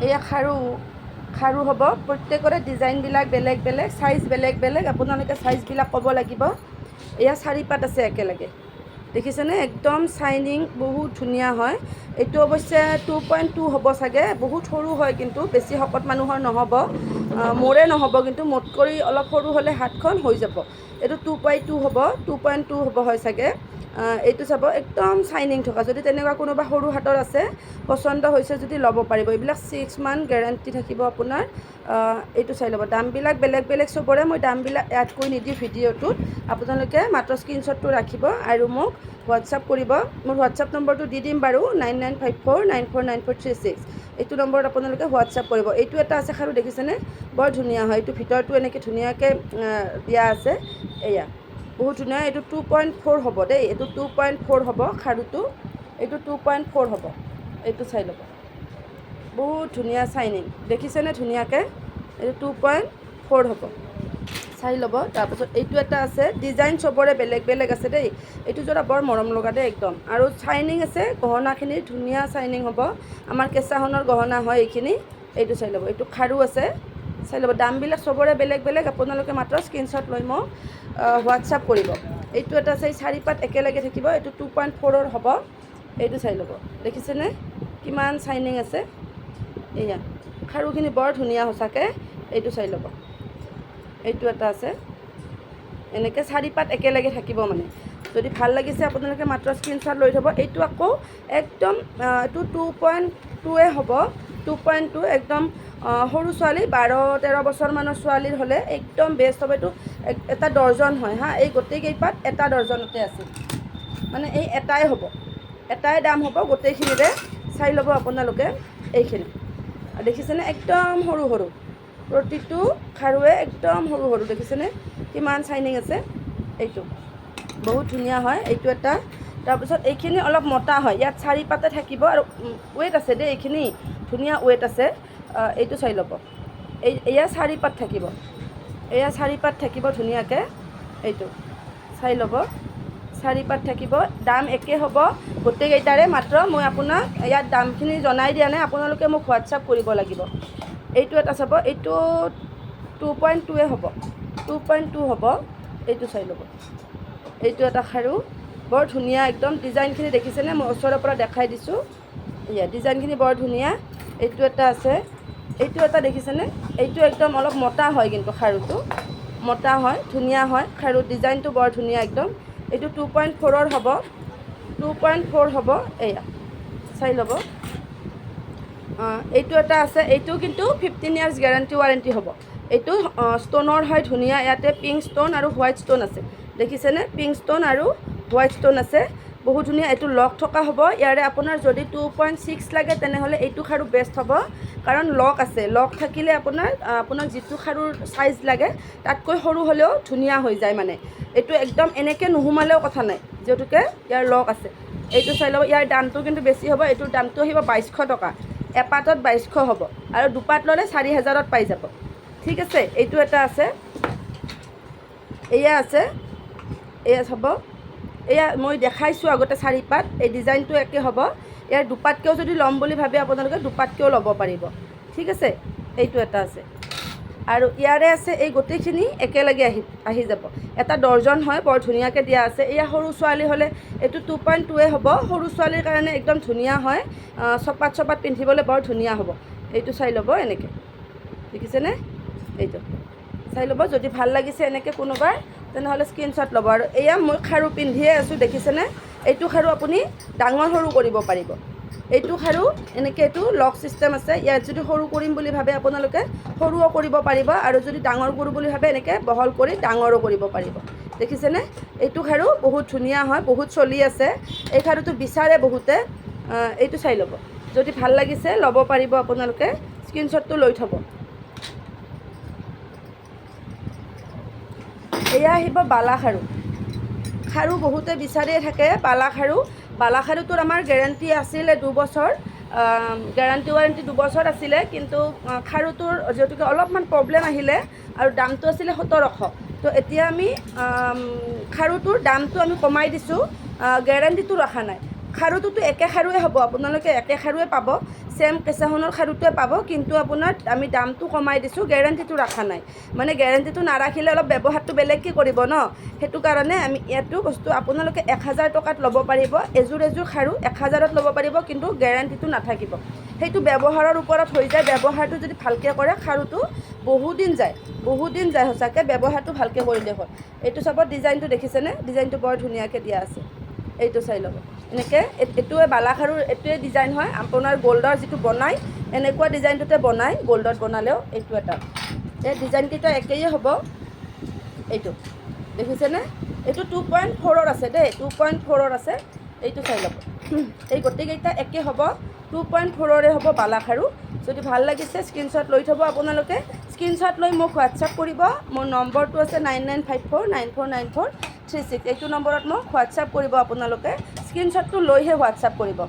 এয়া খাৰু হ'ব প্ৰত্যেকৰে ডিজাইনবিলাক বেলেগ বেলেগ সাইজ বেলেগ বেলেগ আপোনালোকে সাইজবিলাক ক'ব লাগিব এয়া 4 পাত আছে একেলগে দেখিছেনে একদম শাইনিং বহুত ধুনীয়া হয় এইটো অৱশ্যে 2.2 হ'ব চাগে বহুত সৰু হয় কিন্তু বেছি শকত মানুহৰ নহ'ব মোৰে নহ'ব কিন্তু মোতকৈ অলপ সৰু হ'লে হাতখন হৈ যাব এইটো 2.2 হ'ব 2.2 হ'ব হয় চাগে এইটো চাব একদম শাইনিং থকা যদি তেনেকুৱা কোনোবা সৰু হাতৰ আছে পছন্দ হৈছে যদি ল'ব পাৰিব এইবিলাক 6 মান গ্যাৰান্টি থাকিব আপোনাৰ এইটো চাই ল'ব দামবিলাক বেলেগ বেলেগ চবৰে মই দামবিলাক এড কৰি নিদিওঁ ভিডিঅ'টোত আপোনালোকে মাত্ৰ স্ক্ৰীনশ্বটটো ৰাখিব আৰু মোক হোৱাটছআপ কৰিব মোৰ হোৱাটছআপ নম্বৰটো দি দিম বাৰু 9954949436 এইটো নম্বৰত আপোনালোকে হোৱাটছআপ কৰিব এইটো এটা আছে খাৰু দেখিছেনে বৰ ধুনীয়া হয় এইটো ভিতৰটো এনেকৈ ধুনীয়াকৈ দিয়া আছে এয়া বহুত ধুনীয়া এইটো 2.4 হ'ব দেই এইটো 2.4 হ'ব খাৰুটো এইটো 2.4 হ'ব এইটো চাই ল'ব বহুত ধুনীয়া শাইনিং দেখিছেনে ধুনীয়াকৈ এইটো 2.4 হ'ব চাই ল'ব তাৰপিছত এইটো এটা আছে ডিজাইন চবৰে বেলেগ বেলেগ আছে দেই এইটো জোৰা বৰ মৰম লগা দেই একদম আৰু শাইনিং আছে গহনাখিনি ধুনীয়া শাইনিং হ'ব আমাৰ কেঁচা সোণৰ গহনা হয় এইখিনি এইটো চাই ল'ব এইটো খাৰু আছে চাই ল'ব দামবিলাক চবৰে বেলেগ বেলেগ আপোনালোকে মাত্ৰ স্ক্ৰীনশ্বট লৈ মোক হোৱাটছআপ কৰিব এইটো এটা আছে 4 পাত একেলগে থাকিব এইটো 2.4 হ'ব এইটো চাই ল'ব দেখিছেনে কিমান শাইনিং আছে এয়া খাৰুখিনি বৰ ধুনীয়া সঁচাকৈ এইটো চাই ল'ব এইটো এটা আছে এনেকৈ 4 পাত একেলগে থাকিব মানে যদি ভাল লাগিছে আপোনালোকে মাত্ৰ স্ক্ৰীনশ্বট লৈ থ'ব এইটো আকৌ একদম এইটো 2.2 হ'ব 2.2 একদম সৰু ছোৱালী 12-13 বছৰমানৰ ছোৱালীৰ হ'লে একদম বেষ্ট হ'ব এইটো এটা ডৰ্জন হয় হা এই গোটেইকেইপাত এটা ডৰ্জনতে আছে মানে এই এটাই হ'ব এটাই দাম হ'ব গোটেইখিনিৰে চাই ল'ব আপোনালোকে এইখিনি দেখিছেনে একদম সৰু সৰু প্ৰতিটো খাৰুৱে একদম সৰু সৰু দেখিছেনে কিমান শাইনিং আছে এইটো বহুত ধুনীয়া হয় এইটো এটা তাৰপিছত এইখিনি অলপ মোটা হয় ইয়াত 4 পাতে থাকিব আৰু ৱেট আছে দেই এইখিনি ধুনীয়া ৱেট আছে এইটো চাই ল'ব এয়া 4 পাত থাকিব এয়া 4 পাত থাকিব ধুনীয়াকৈ এইটো চাই ল'ব 4 পাত থাকিব দাম একে হ'ব গোটেইকেইটাৰে মাত্ৰ মই আপোনাক ইয়াত দামখিনি জনাই দিয়া নাই আপোনালোকে মোক হোৱাটছআপ কৰিব লাগিব এইটো এটা চাব এইটো 2.2 হ'ব 2.2 হ'ব এইটো চাই ল'ব এইটো এটা খাৰু বৰ ধুনীয়া একদম ডিজাইনখিনি দেখিছেনে মই ওচৰৰ পৰা দেখাই দিছোঁ এয়া ডিজাইনখিনি বৰ ধুনীয়া এইটো এটা আছে এইটো এটা দেখিছেনে এইটো একদম অলপ মোটা হয় কিন্তু খাৰুটো মোটা হয় ধুনীয়া হয় খাৰু ডিজাইনটো বৰ ধুনীয়া একদম এইটো 2.4 হ'ব 2.4 হ'ব এয়া চাই ল'ব এইটো এটা আছে এইটো কিন্তু 15 ইয়াৰ্ছ গেৰাণ্টি ৱাৰেণ্টি হ'ব এইটো ষ্ট'নৰ হয় ধুনীয়া ইয়াতে পিংক ষ্ট'ন আৰু হোৱাইট ষ্ট'ন আছে দেখিছেনে পিংক ষ্ট'ন আৰু হোৱাইট ষ্ট'ন আছে বহুত ধুনীয়া এইটো লক থকা হ'ব ইয়াৰে আপোনাৰ যদি 2.6 লাগে তেনেহ'লে এইটো খাৰু বেষ্ট হ'ব কাৰণ লক আছে লক থাকিলে আপোনাক যিটো খাৰুৰ চাইজ লাগে তাতকৈ সৰু হ'লেও ধুনীয়া হৈ যায় মানে এইটো একদম এনেকৈ নোসোমালেও কথা নাই যিহেতুকে ইয়াৰ লক আছে এইটো চাই ল'ব ইয়াৰ দামটো কিন্তু বেছি হ'ব এইটোৰ দামটো আহিব 2200 টকা এপাতত 2200 হ'ব আৰু দুপাত ল'লে 4000ত পাই যাব ঠিক আছে এইটো এটা আছে এয়া আছে এয়া চাব এয়া মই দেখাইছোঁ আগতে 4 পাত এই ডিজাইনটো একে হ'ব ইয়াৰ দুপাতকেও যদি ল'ম বুলি ভাবে আপোনালোকে দুপাতকেও ল'ব পাৰিব ঠিক আছে এইটো এটা আছে আৰু ইয়াৰে আছে এই গোটেইখিনি একেলগে আহি যাব এটা ডৰ্জন হয় বৰ ধুনীয়াকৈ দিয়া আছে এয়া সৰু ছোৱালী হ'লে এইটো 2.2 হ'ব সৰু ছোৱালীৰ কাৰণে একদম ধুনীয়া হয় চপাত পিন্ধিবলৈ বৰ ধুনীয়া হ'ব এইটো চাই ল'ব এনেকৈ দেখিছেনে এইটো চাই ল'ব যদি ভাল লাগিছে এনেকৈ কোনোবাৰ তেনেহ'লে স্ক্ৰীনশ্বট ল'ব আৰু এয়া মই খাৰু পিন্ধিয়ে আছোঁ দেখিছেনে এইটো খাৰু আপুনি ডাঙৰ সৰু কৰিব পাৰিব এইটো খাৰু এনেকৈ এইটো লক ছিষ্টেম আছে ইয়াত যদি সৰু কৰিম বুলি ভাবে আপোনালোকে সৰুও কৰিব পাৰিব আৰু যদি ডাঙৰ কৰোঁ বুলি ভাবে এনেকৈ বহল কৰি ডাঙৰো কৰিব পাৰিব দেখিছেনে এইটো খাৰু বহুত ধুনীয়া হয় বহুত চলি আছে এই খাৰুটো বিচাৰে বহুতে এইটো চাই ল'ব যদি ভাল লাগিছে ল'ব পাৰিব আপোনালোকে স্ক্ৰীনশ্বটটো লৈ থ'ব এয়া আহিব বালা খাৰু খাৰু বহুতে বিচাৰিয়ে থাকে বালা খাৰুটোৰ আমাৰ গেৰাণ্টি আছিলে 2 বছৰ গেৰাণ্টি ৱাৰেণ্টি 2 বছৰ আছিলে কিন্তু খাৰুটোৰ যিহেতুকে অলপমান প্ৰব্লেম আহিলে আৰু দামটো আছিলে 1700 তো এতিয়া আমি খাৰুটোৰ দামটো আমি কমাই দিছোঁ গেৰাণ্টিটো ৰখা নাই খাৰুটোতো একে খাৰুৱে হ'ব, আপোনালোকে একে খাৰুৱে পাব, ছেম কেঁচা সোণৰ খাৰুটোৱে পাব, কিন্তু আপোনাৰ আমি দামটো কমাই দিছোঁ, গেৰাণ্টিটো ৰখা নাই। মানে গেৰাণ্টিটো নাৰাখিলে অলপ ব্যৱহাৰটো বেলেগকৈ কৰিব ন, সেইটো কাৰণে আমি এইটো বস্তু আপোনালোকে 1000 টকাত ল'ব পাৰিব, এযোৰ খাৰু 1000ত ল'ব পাৰিব, কিন্তু গেৰাণ্টিটো নাথাকিব। সেইটো ব্যৱহাৰৰ ওপৰত হৈ যায়, ব্যৱহাৰটো যদি ভালকৈ কৰে খাৰুটো বহুত দিন যায় সঁচাকৈ, ব্যৱহাৰটো ভালকৈ কৰিলে হ'ল। এইটো চাব, ডিজাইনটো দেখিছেনে, ডিজাইনটো বৰ ধুনীয়াকৈ দিয়া আছে, এইটো চাই ল'ব। এনেকৈ এইটোৱে বালা খাৰুৰ এইটোৱে ডিজাইন হয়, আপোনাৰ গ'ল্ডৰ যিটো বনায় এনেকুৱা ডিজাইনটোতে বনায়, গ'ল্ডত বনালেও। এইটো এটা, এই ডিজাইনকেইটা একেই হ'ব। এইটো দেখিছেনে, এইটো 2.4ৰ আছে দেই, 2.4ৰ আছে, এইটো চাই ল'ব। এই গোটেইকেইটা একে হ'ব, 2.4ৰে হ'ব বালা খাৰু। যদি ভাল লাগিছে স্ক্ৰীনশ্বট লৈ থ'ব আপোনালোকে, স্ক্ৰীনশ্বট লৈ মোক হোৱাটছআপ কৰিব। মোৰ নম্বৰটো আছে 9954949436, এইটো নম্বৰত মোক হোৱাটছআপ কৰিব আপোনালোকে, স্ক্ৰীনশ্বটটো লৈহে হোৱাটছআপ কৰিব।